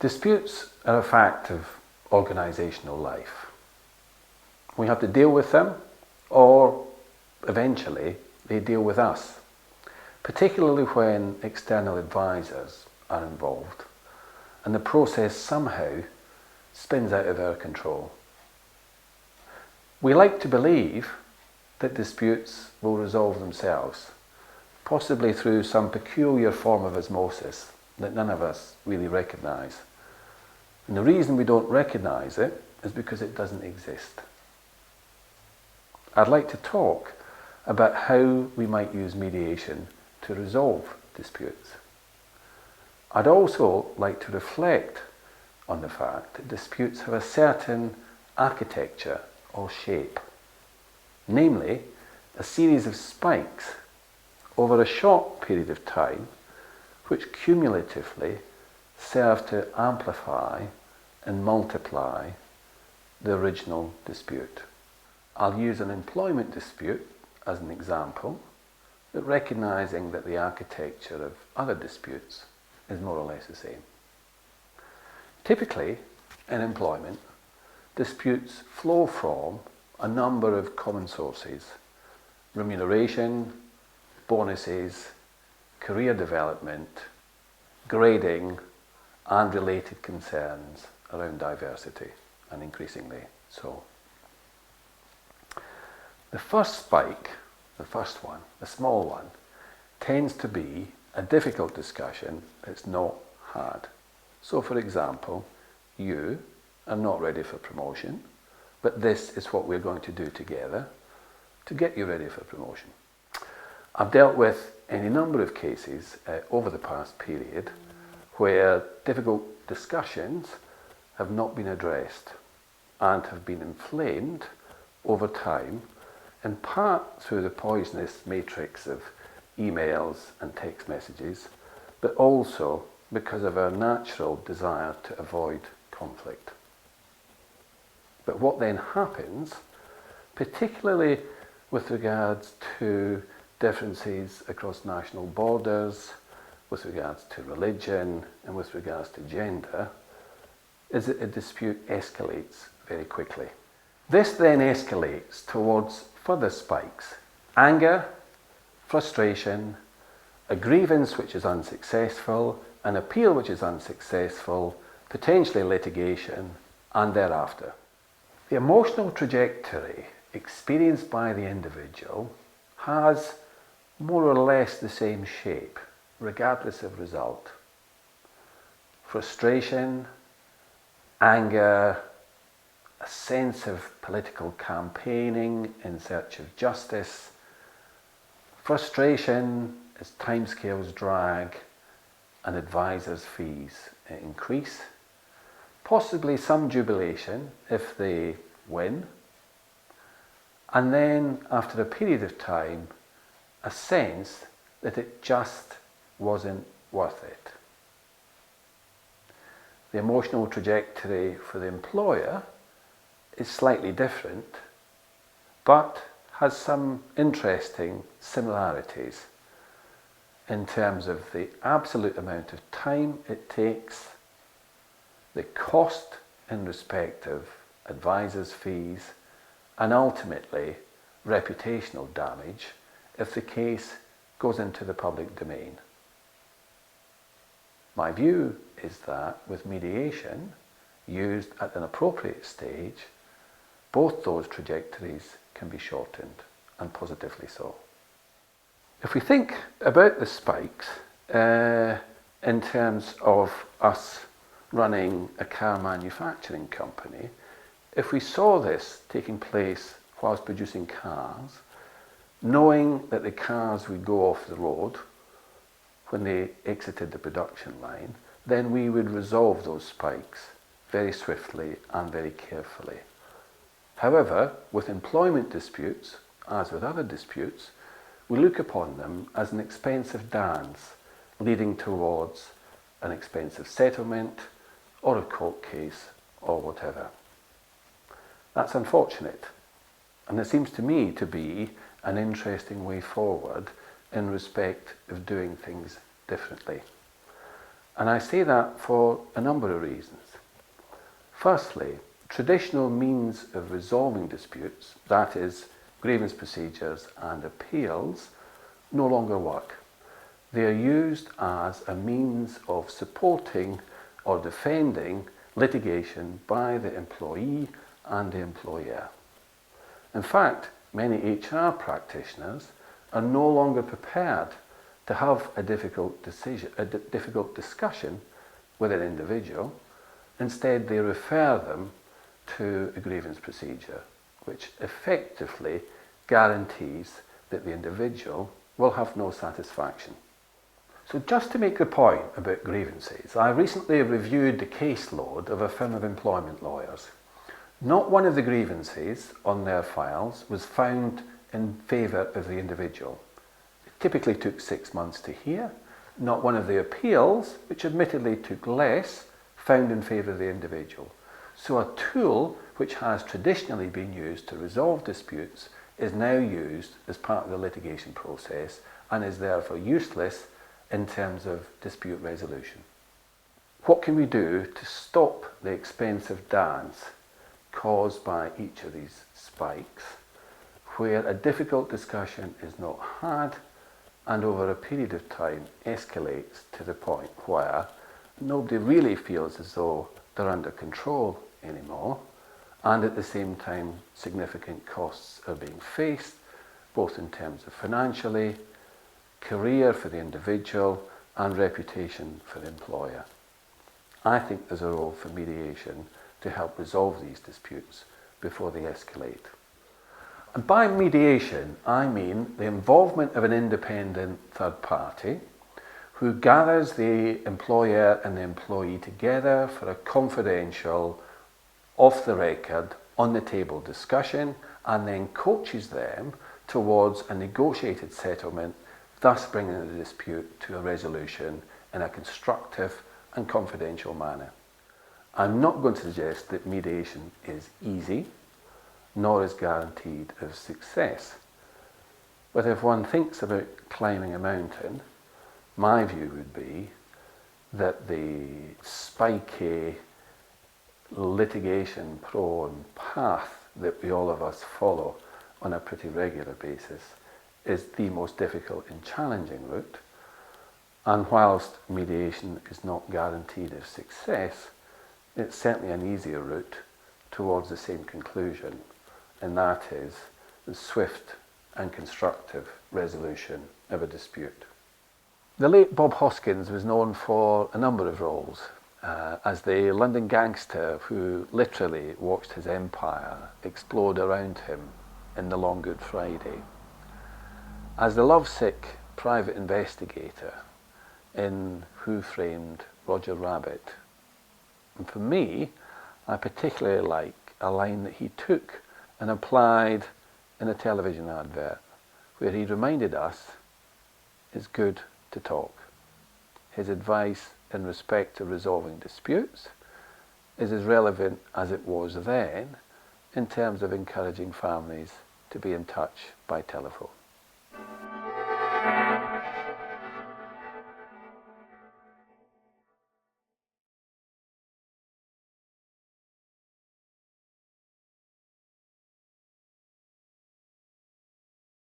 Disputes are a fact of organisational life. We have to deal with them, or eventually they deal with us, particularly when external advisors are involved and the process somehow spins out of our control. We like to believe that disputes will resolve themselves, possibly through some peculiar form of osmosis that none of us really recognise. And the reason we don't recognise it is because it doesn't exist. I'd like to talk about how we might use mediation to resolve disputes. I'd also like to reflect on the fact that disputes have a certain architecture or shape, namely a series of spikes over a short period of time which cumulatively serve to amplify and multiply the original dispute. I'll use an employment dispute as an example, but recognising that the architecture of other disputes is more or less the same. Typically, in employment, disputes flow from a number of common sources: remuneration, bonuses, career development, grading, and related concerns around diversity, and increasingly so. The first spike, the first one, the small one, tends to be a difficult discussion that's not had. So, for example, you are not ready for promotion, but this is what we're going to do together to get you ready for promotion. I've dealt with any number of cases over the past period where difficult discussions have not been addressed and have been inflamed over time, in part through the poisonous matrix of emails and text messages, but also because of our natural desire to avoid conflict. But what then happens, particularly with regards to differences across national borders, with regards to religion, and with regards to gender, is that a dispute escalates very quickly. This then escalates towards further spikes: anger, frustration, a grievance which is unsuccessful, an appeal which is unsuccessful, potentially litigation, and thereafter. The emotional trajectory experienced by the individual has more or less the same shape, regardless of result. Frustration, anger, a sense of political campaigning in search of justice, frustration as timescales drag and advisors' fees increase, possibly some jubilation if they win, and then after a period of time, a sense that it just wasn't worth it. The emotional trajectory for the employer is slightly different, but has some interesting similarities in terms of the absolute amount of time it takes, the cost in respect of advisors' fees, and ultimately reputational damage if the case goes into the public domain. My view is that with mediation, used at an appropriate stage, both those trajectories can be shortened, and positively so. If we think about the spikes in terms of us running a car manufacturing company, if we saw this taking place whilst producing cars, knowing that the cars would go off the road when they exited the production line, then we would resolve those spikes very swiftly and very carefully. However, with employment disputes, as with other disputes, we look upon them as an expensive dance leading towards an expensive settlement or a court case or whatever. That's unfortunate, and it seems to me to be an interesting way forward in respect of doing things differently. And I say that for a number of reasons. Firstly, traditional means of resolving disputes, that is, grievance procedures and appeals, no longer work. They are used as a means of supporting or defending litigation by the employee and the employer. In fact, many HR practitioners are no longer prepared to have a difficult discussion with an individual. Instead, they refer them to a grievance procedure, which effectively guarantees that the individual will have no satisfaction. So just to make the point about grievances, I recently reviewed the caseload of a firm of employment lawyers. Not one of the grievances on their files was found in favour of the individual. It typically took 6 months to hear. Not one of the appeals, which admittedly took less, found in favour of the individual. So a tool which has traditionally been used to resolve disputes is now used as part of the litigation process and is therefore useless in terms of dispute resolution. What can we do to stop the expensive dance caused by each of these spikes, where a difficult discussion is not had and over a period of time escalates to the point where nobody really feels as though they're under control anymore, and at the same time significant costs are being faced, both in terms of financially, career for the individual, and reputation for the employer. I think there's a role for mediation to help resolve these disputes before they escalate. And by mediation, I mean the involvement of an independent third party who gathers the employer and the employee together for a confidential, off the record, on the table discussion, and then coaches them towards a negotiated settlement, thus bringing the dispute to a resolution in a constructive and confidential manner. I'm not going to suggest that mediation is easy, nor is guaranteed of success. But if one thinks about climbing a mountain, my view would be that the spiky, litigation-prone path that we all of us follow on a pretty regular basis is the most difficult and challenging route. And whilst mediation is not guaranteed of success, it's certainly an easier route towards the same conclusion, and that is the swift and constructive resolution of a dispute. The late Bob Hoskins was known for a number of roles as the London gangster who literally watched his empire explode around him in The Long Good Friday, as the lovesick private investigator in Who Framed Roger Rabbit. And for me, I particularly like a line that he took and applied in a television advert, where he reminded us it's good to talk. His advice in respect to resolving disputes is as relevant as it was then in terms of encouraging families to be in touch by telephone.